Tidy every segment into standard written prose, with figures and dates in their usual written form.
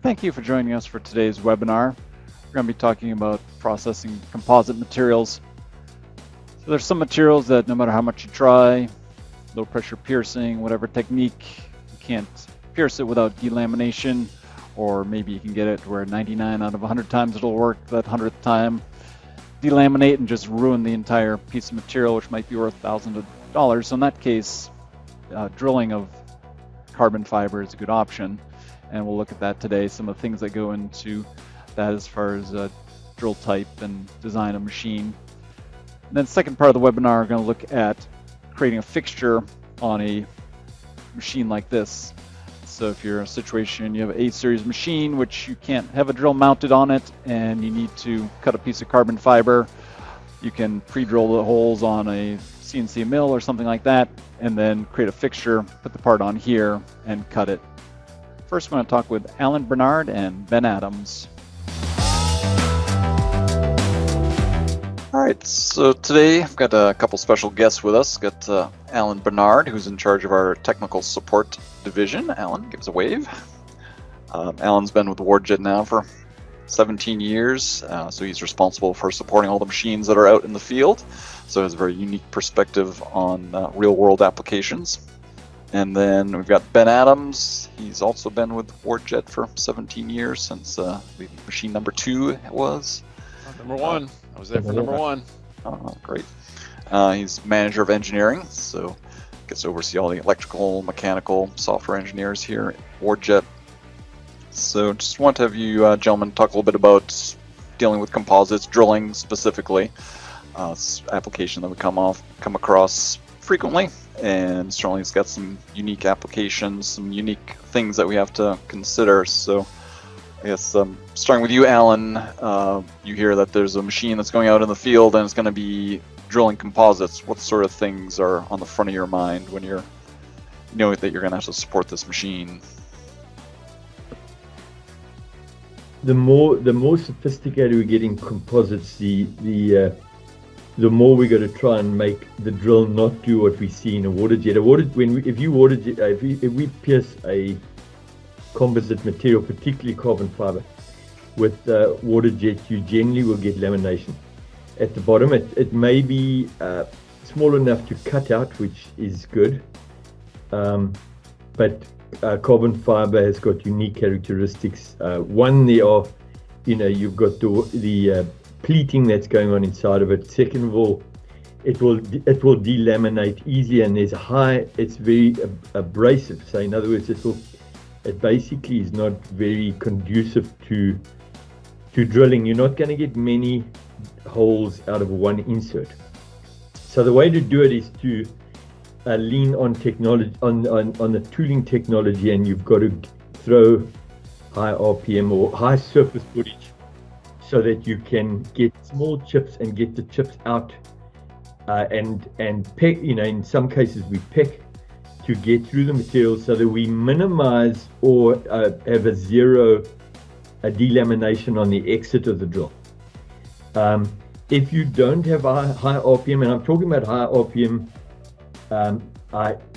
Thank you for joining us for today's webinar. We're going to be talking about processing composite materials. So there's some materials that no matter how much you try, low pressure piercing, whatever technique, you can't pierce it without delamination, or maybe you can get it where 99 out of 100 times it'll work, that 100th time delaminate and just ruin the entire piece of material, which might be worth thousands of dollars. So in that case, drilling of carbon fiber is a good option. And we'll look at that today, some of the things that go into that as far as drill type and design of machine. And then the second part of the webinar, we're going to look at creating a fixture on a machine like this. So if you're in a situation, you have an A-series machine, which you can't have a drill mounted on it, and you need to cut a piece of carbon fiber, you can pre-drill the holes on a CNC mill or something like that, and then create a fixture, put the part on here, and cut it. First, we're going to talk with Alan Bernard and Ben Adams. All right, so today I've got a couple special guests with us. Got Alan Bernard, who's in charge of our technical support division. Alan, give us a wave. Alan's been with WardJet now for 17 years, so he's responsible for supporting all the machines that are out in the field. So he has a very unique perspective on real-world applications. And then we've got Ben Adams. He's also been with WardJet for 17 years, since machine number 2 it was. Number 1. I was there for number 1. Oh, great. He's manager of engineering, so gets to oversee all the electrical, mechanical, software engineers here at WardJet. So just want to have you gentlemen talk a little bit about dealing with composites, drilling specifically. It's an application that we come across frequently, and certainly it's got some unique applications, some unique things that we have to consider. So I guess starting with you, Alan, you hear that there's a machine that's going out in the field and it's going to be drilling composites. What sort of things are on the front of your mind when you know that you're going to have to support this machine? The more sophisticated we get in composites, the more we got to try and make the drill not do what we see in a water jet. If we pierce a composite material, particularly carbon fiber, with water jet, you generally will get lamination at the bottom. It may be small enough to cut out, which is good, but carbon fiber has got unique characteristics. One, you've got the pleating that's going on inside of it. Second of all, it will delaminate easier, and it's very abrasive. So in other words, it basically is not very conducive to drilling. You're not going to get many holes out of one insert. So the way to do it is to lean on technology, on the tooling technology, and you've got to throw high RPM or high surface footage, so that you can get small chips and get the chips out, and peck. In some cases we peck to get through the material, so that we minimize or have a zero delamination on the exit of the drill. If you don't have high RPM, and I'm talking about high RPM,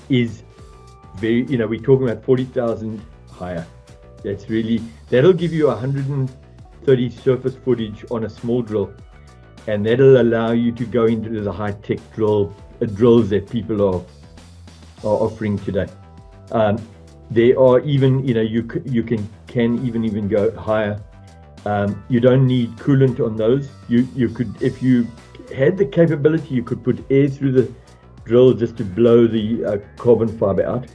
is very, we're talking about 40,000 higher. That'll give you 130 surface footage on a small drill, and that'll allow you to go into the high-tech drills that people are offering today. There are even, you can even go higher. You don't need coolant on those. You could, if you had the capability, you could put air through the drill just to blow the carbon fiber out.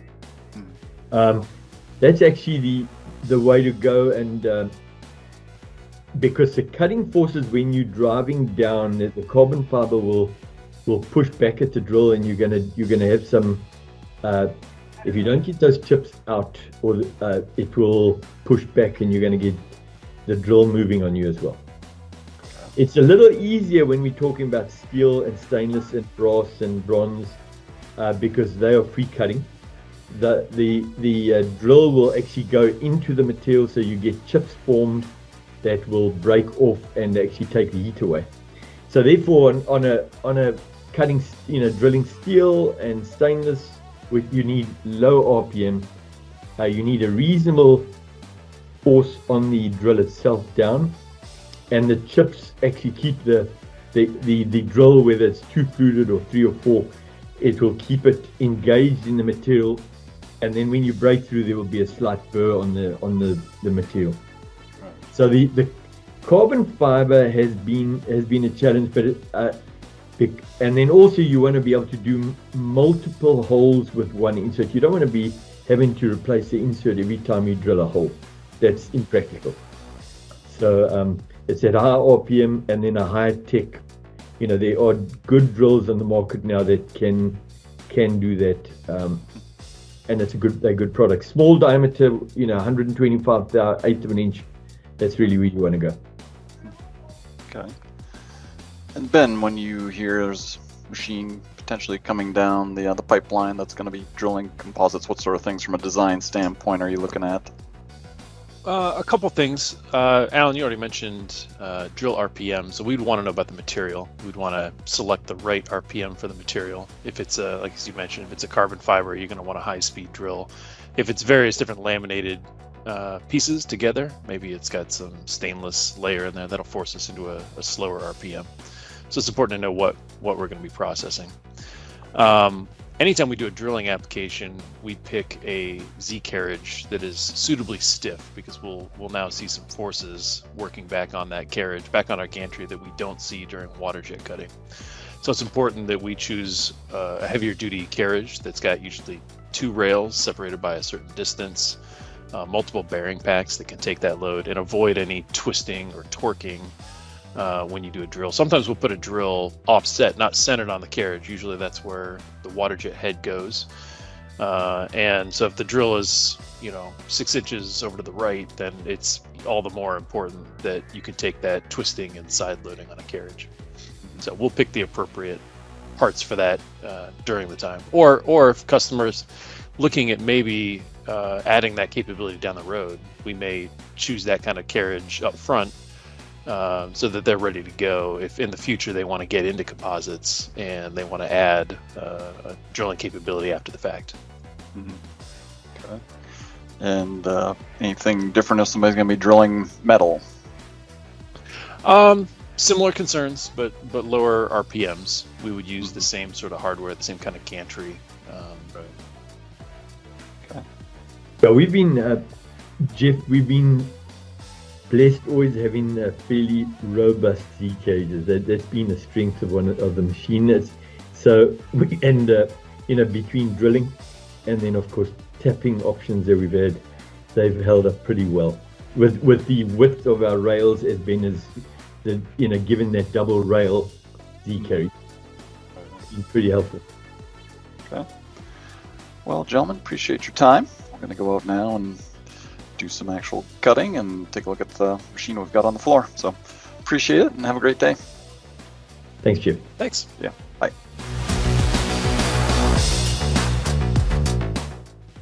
That's actually the way to go, and because the cutting forces when you're driving down, the carbon fiber will push back at the drill, and you're gonna have some. If you don't get those chips out, or it will push back, and you're gonna get the drill moving on you as well. It's a little easier when we're talking about steel and stainless and brass and bronze, because they are free cutting. The drill will actually go into the material, so you get chips formed that will break off and actually take the heat away. So therefore, on a cutting, drilling steel and stainless, you need low RPM. You need a reasonable force on the drill itself down, and the chips actually keep the drill, whether it's 2 fluted or 3 or 4, it will keep it engaged in the material, and then when you break through, there will be a slight burr on the material. Right. So the carbon fiber has been a challenge, but and then also you want to be able to do multiple holes with one insert. You don't want to be having to replace the insert every time you drill a hole. That's impractical. So it's at high RPM and then a high tech. You know, there are good drills on the market now that can do that, and they're good products. Small diameter, 125/8 of an inch. That's really where you want to go. Okay. And Ben, when you hear there's a machine potentially coming down the pipeline that's going to be drilling composites, what sort of things from a design standpoint are you looking at? A couple things. Alan, you already mentioned drill RPM, so we'd want to know about the material. We'd want to select the right RPM for the material. If it's like as you mentioned, if it's a carbon fiber, you're going to want a high-speed drill. If it's various different laminated pieces together, maybe it's got some stainless layer in there, that'll force us into a slower RPM. So it's important to know what we're going to be processing. Anytime we do a drilling application, we pick a Z carriage that is suitably stiff, because we'll now see some forces working back on that carriage, back on our gantry, that we don't see during water jet cutting. So it's important that we choose a heavier duty carriage that's got usually 2 rails separated by a certain distance, multiple bearing packs that can take that load, and avoid any twisting or torquing when you do a drill. Sometimes we'll put a drill offset, not centered on the carriage. Usually that's where the water jet head goes. And so if the drill is, 6 inches over to the right, then it's all the more important that you can take that twisting and side loading on a carriage. So we'll pick the appropriate parts for that during the time. Or if customers looking at maybe adding that capability down the road, we may choose that kind of carriage up front, so that they're ready to go if in the future they want to get into composites and they want to add a drilling capability after the fact. Mm-hmm. Okay. And anything different if somebody's going to be drilling metal? Similar concerns, but lower RPMs. We would use the same sort of hardware, the same kind of gantry. Right. Okay. So we've been, Jeff, blessed always having fairly robust Z cages. That's been a strength of the machine. So between drilling and then of course tapping options that we've had, they've held up pretty well. With the width of our rails, as Ben has, given that double rail Z carry, it's been pretty helpful. Okay. Well, gentlemen, appreciate your time. We're going to go out now and do some actual cutting and take a look at the machine we've got on the floor. So appreciate it and have a great day. Thanks, Jim. Thanks. Yeah, bye.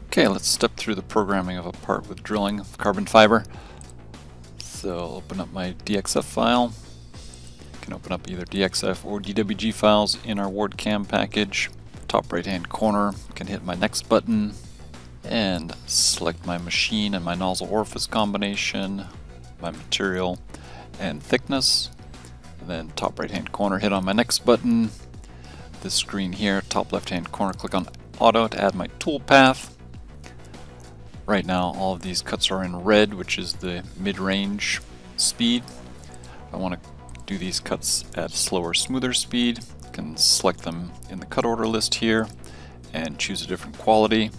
Okay, let's step through the programming of a part with drilling of carbon fiber. So I'll open up my DXF file. You can open up either DXF or DWG files in our WardCam package. Top right hand corner, you can hit my next button and select my machine and my nozzle orifice combination, my material and thickness. And then top right hand corner, hit on my next button. This screen here, top left hand corner, click on auto to add my tool path. Right now all of these cuts are in red, which is the mid-range speed. I want to do these cuts at slower, smoother speed. You can select them in the cut order list here and choose a different quality.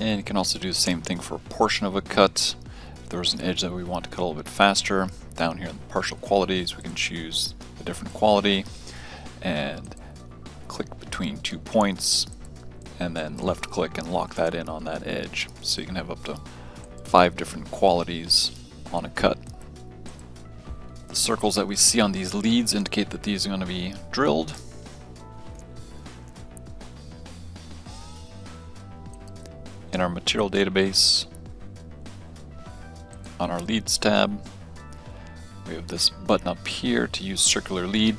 And you can also do the same thing for a portion of a cut. If there's an edge that we want to cut a little bit faster, down here in the partial qualities we can choose a different quality and click between 2 points and then left click and lock that in on that edge. So you can have up to 5 different qualities on a cut. The circles that we see on these leads indicate that these are going to be drilled. In our material database, on our leads tab, we have this button up here to use circular lead,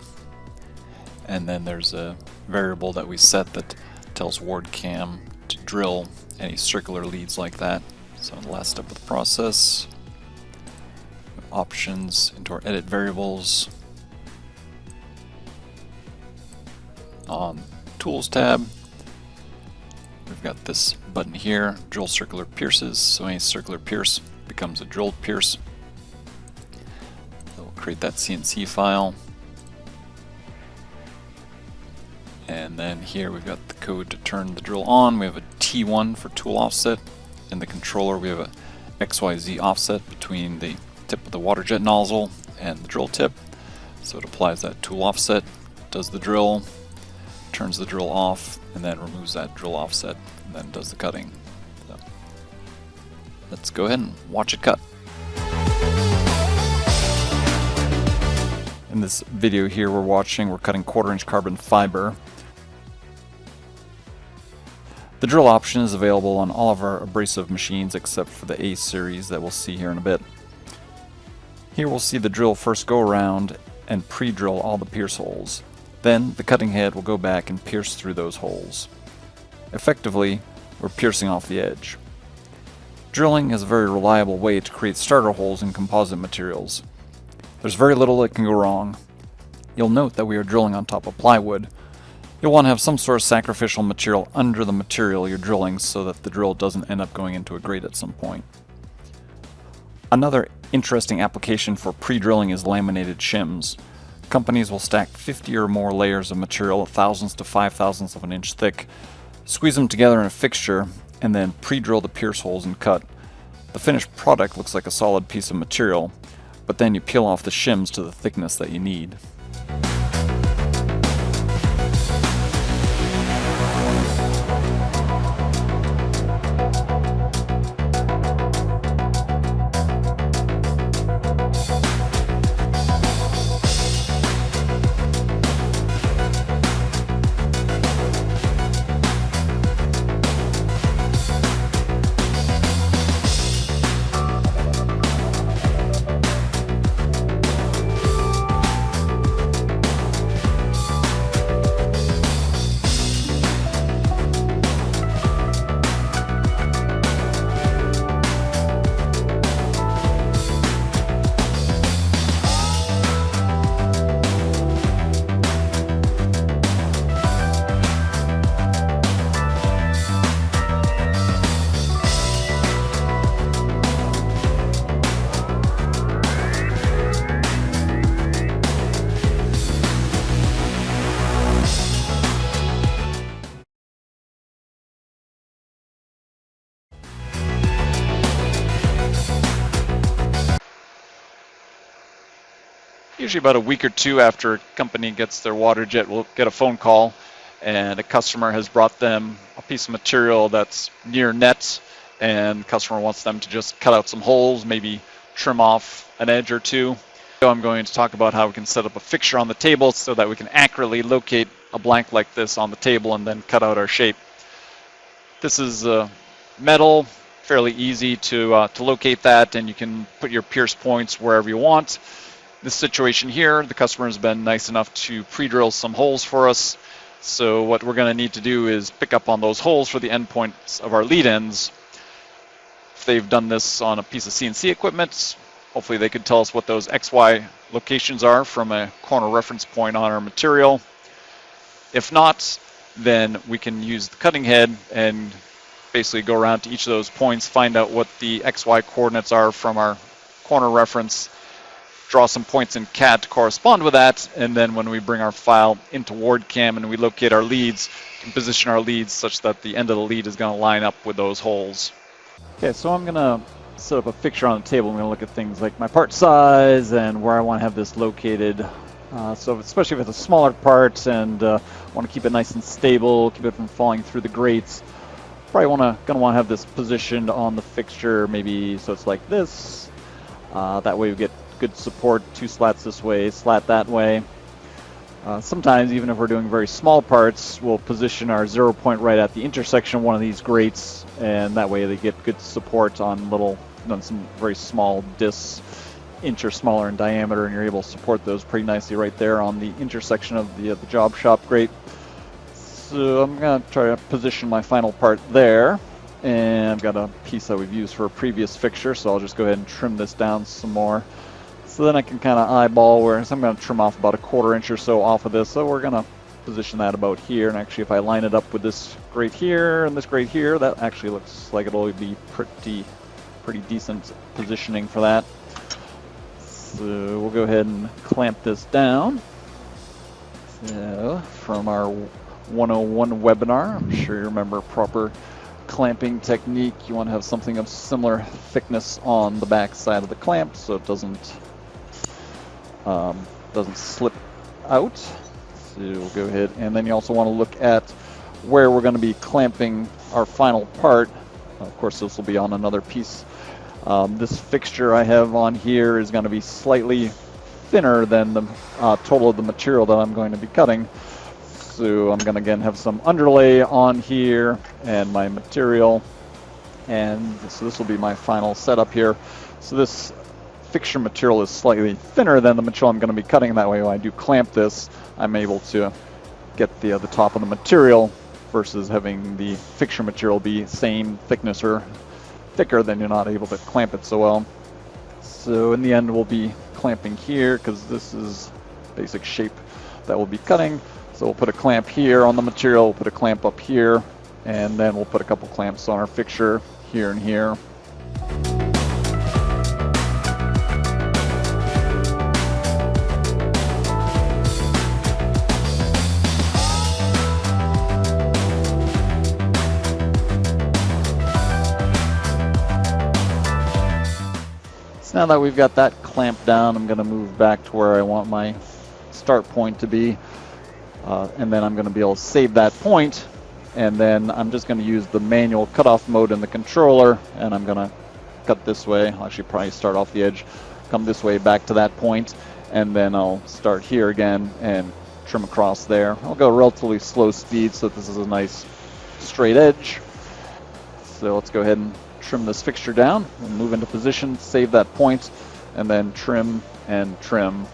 and then there's a variable that we set that tells WardCam to drill any circular leads like that. So the last step of the process, options into our edit variables. On Tools tab, we've got this button here, drill circular pierces. So any circular pierce becomes a drilled pierce. So we'll create that CNC file. And then here we've got the code to turn the drill on. We have a T1 for tool offset. In the controller we have a XYZ offset between the tip of the water jet nozzle and the drill tip. So it applies that tool offset, does the drill, turns the drill off, and then removes that drill offset, and then does the cutting. So let's go ahead and watch it cut. In this video here we're cutting 1/4" carbon fiber. The drill option is available on all of our abrasive machines except for the A series that we'll see here in a bit. Here we'll see the drill first go around and pre-drill all the pierce holes. Then the cutting head will go back and pierce through those holes. Effectively, we're piercing off the edge. Drilling is a very reliable way to create starter holes in composite materials. There's very little that can go wrong. You'll note that we are drilling on top of plywood. You'll want to have some sort of sacrificial material under the material you're drilling so that the drill doesn't end up going into a grate at some point. Another interesting application for pre-drilling is laminated shims. Companies will stack 50 or more layers of material, thousandths to 5/1000ths of an inch thick, squeeze them together in a fixture, and then pre-drill the pierce holes and cut. The finished product looks like a solid piece of material, but then you peel off the shims to the thickness that you need. Usually about a week or two after a company gets their water jet, we'll get a phone call and a customer has brought them a piece of material that's near net, and the customer wants them to just cut out some holes, maybe trim off an edge or two. So I'm going to talk about how we can set up a fixture on the table so that we can accurately locate a blank like this on the table and then cut out our shape. This is metal, fairly easy to locate that, and you can put your pierce points wherever you want. This situation here, the customer has been nice enough to pre-drill some holes for us. So what we're going to need to do is pick up on those holes for the endpoints of our lead ends. If they've done this on a piece of CNC equipment, hopefully they could tell us what those XY locations are from a corner reference point on our material. If not, then we can use the cutting head and basically go around to each of those points, find out what the XY coordinates are from our corner reference, draw some points in CAD to correspond with that, and then when we bring our file into WordCam and we locate our leads, we can position our leads such that the end of the lead is going to line up with those holes. Okay, so I'm going to set up a fixture on the table. I'm going to look at things like my part size and where I want to have this located. So especially if it's a smaller part and want to keep it nice and stable, keep it from falling through the grates, probably gonna want to have this positioned on the fixture, maybe so it's like this. That way we get good support, 2 slats this way, slat that way. Sometimes, even if we're doing very small parts, we'll position our 0 point right at the intersection of one of these grates, and that way they get good support on some very small discs, inch or smaller in diameter, and you're able to support those pretty nicely right there on the intersection of the job shop grate. So I'm going to try to position my final part there. And I've got a piece that we've used for a previous fixture, so I'll just go ahead and trim this down some more. So then I can kind of eyeball where, so I'm going to trim off about a 1/4 inch or so off of this. So we're going to position that about here. And actually, if I line it up with this grate here and this grate here, that actually looks like it'll be pretty decent positioning for that. So we'll go ahead and clamp this down. So from our 101 webinar, I'm sure you remember proper clamping technique. You want to have something of similar thickness on the back side of the clamp so it doesn't slip out. So we'll go ahead, and then you also want to look at where we're going to be clamping our final part. Of course, this will be on another piece. This fixture I have on here is going to be slightly thinner than the total of the material that I'm going to be cutting. So I'm going to again have some underlay on here and my material, and so this will be my final setup here. So this fixture material is slightly thinner than the material I'm going to be cutting. That way when I do clamp this, I'm able to get the top of the material versus having the fixture material be same thickness or thicker, then you're not able to clamp it so well. So in the end we'll be clamping here because this is basic shape that we'll be cutting. So we'll put a clamp here on the material, we'll put a clamp up here, and then we'll put a couple clamps on our fixture here and here. So now that we've got that clamped down, I'm going to move back to where I want my start point to be. And then I'm going to be able to save that point, and then I'm just going to use the manual cutoff mode in the controller, and I'm going to cut this way. I'll actually probably start off the edge, come this way back to that point, and then I'll start here again and trim across there. I'll go relatively slow speed so that this is a nice straight edge. So let's go ahead and trim this fixture down. We'll move into position, save that point, and then trim and trim.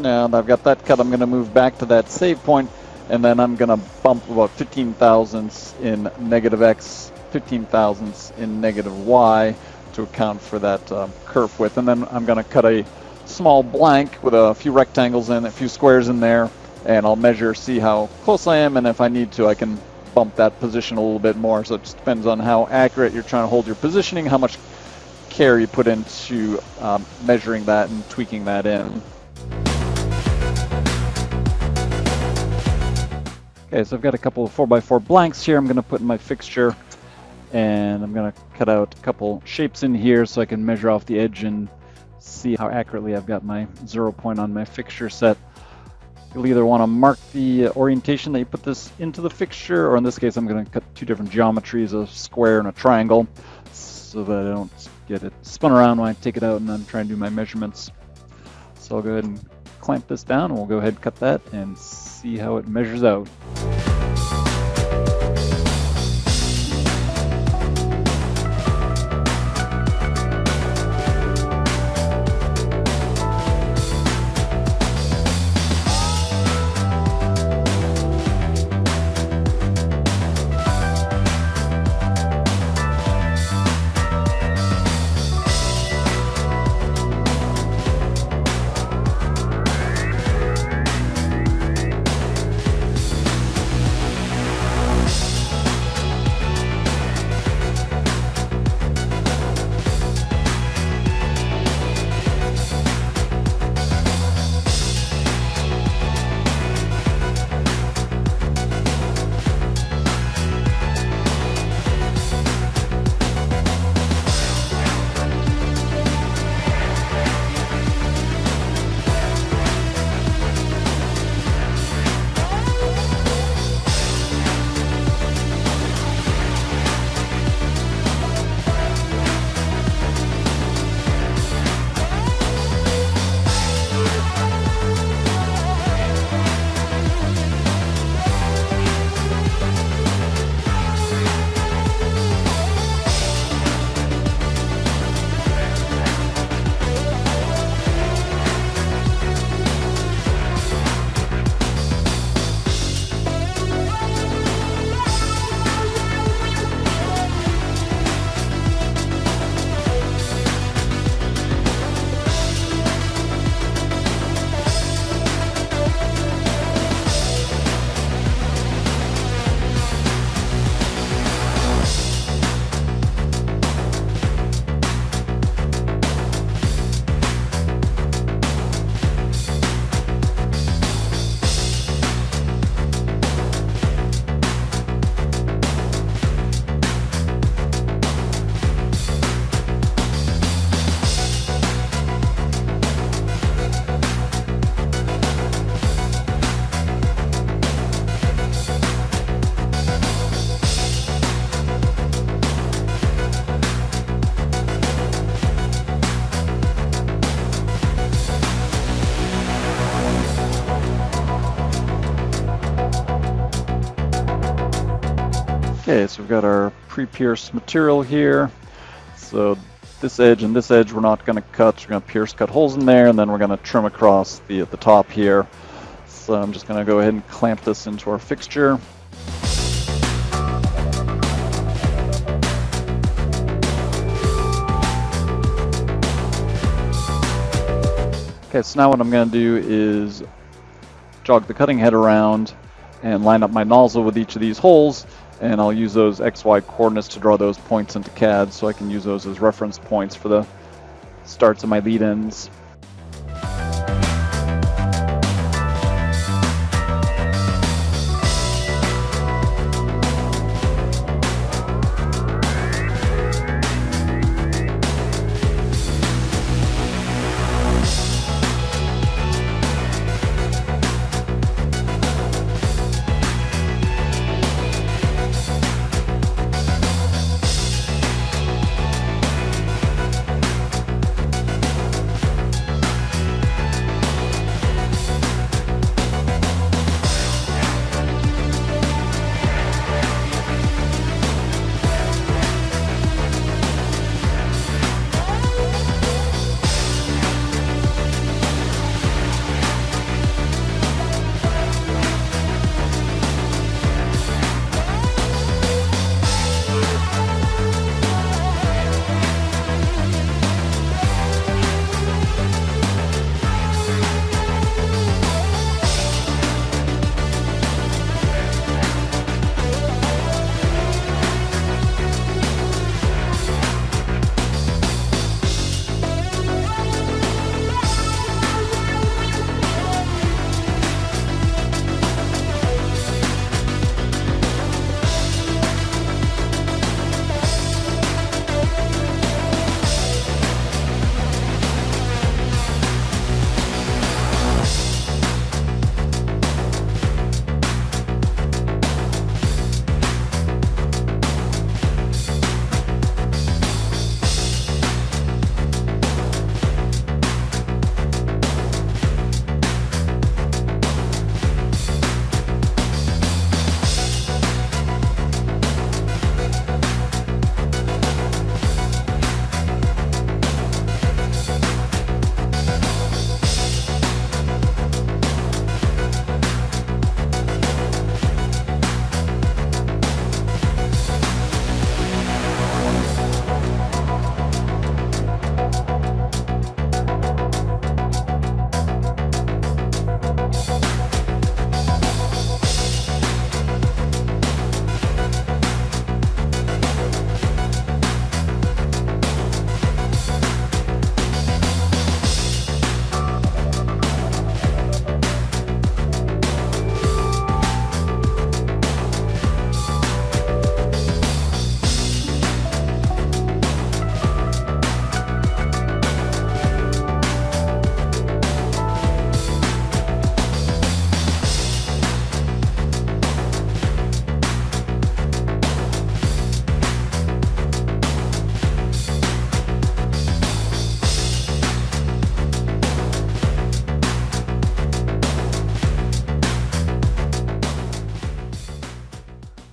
Now that I've got that cut, I'm going to move back to that save point, and then I'm going to bump about 15 thousandths in negative X, 15 thousandths in negative Y to account for that kerf width. And then I'm going to cut a small blank with a few rectangles and a few squares in there, and I'll measure, see how close I am, and if I need to, I can bump that position a little bit more. So it just depends on how accurate you're trying to hold your positioning, how much care you put into measuring that and tweaking that in. Okay, so I've got a couple of 4x4 blanks here I'm going to put in my fixture, and I'm going to cut out a couple shapes in here so I can measure off the edge and see how accurately I've got my 0 point on my fixture set. You'll either want to mark the orientation that you put this into the fixture, or in this case I'm going to cut two different geometries, a square and a triangle, so that I don't get it spun around when I take it out and I'm trying to do my measurements. So I'll go ahead and clamp this down, and we'll go ahead and cut that and see how it measures out. Okay, so we've got our pre-pierced material here. So this edge and this edge we're not going to cut. We're going to pierce, cut holes in there, and then we're going to trim across the top here. So I'm just going to go ahead and clamp this into our fixture. Okay, so now what I'm going to do is jog the cutting head around and line up my nozzle with each of these holes, and I'll use those XY coordinates to draw those points into CAD so I can use those as reference points for the starts of my lead ends.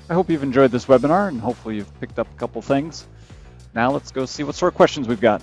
I hope you've enjoyed this webinar and hopefully you've picked up a couple things. Now let's go see what sort of questions we've got.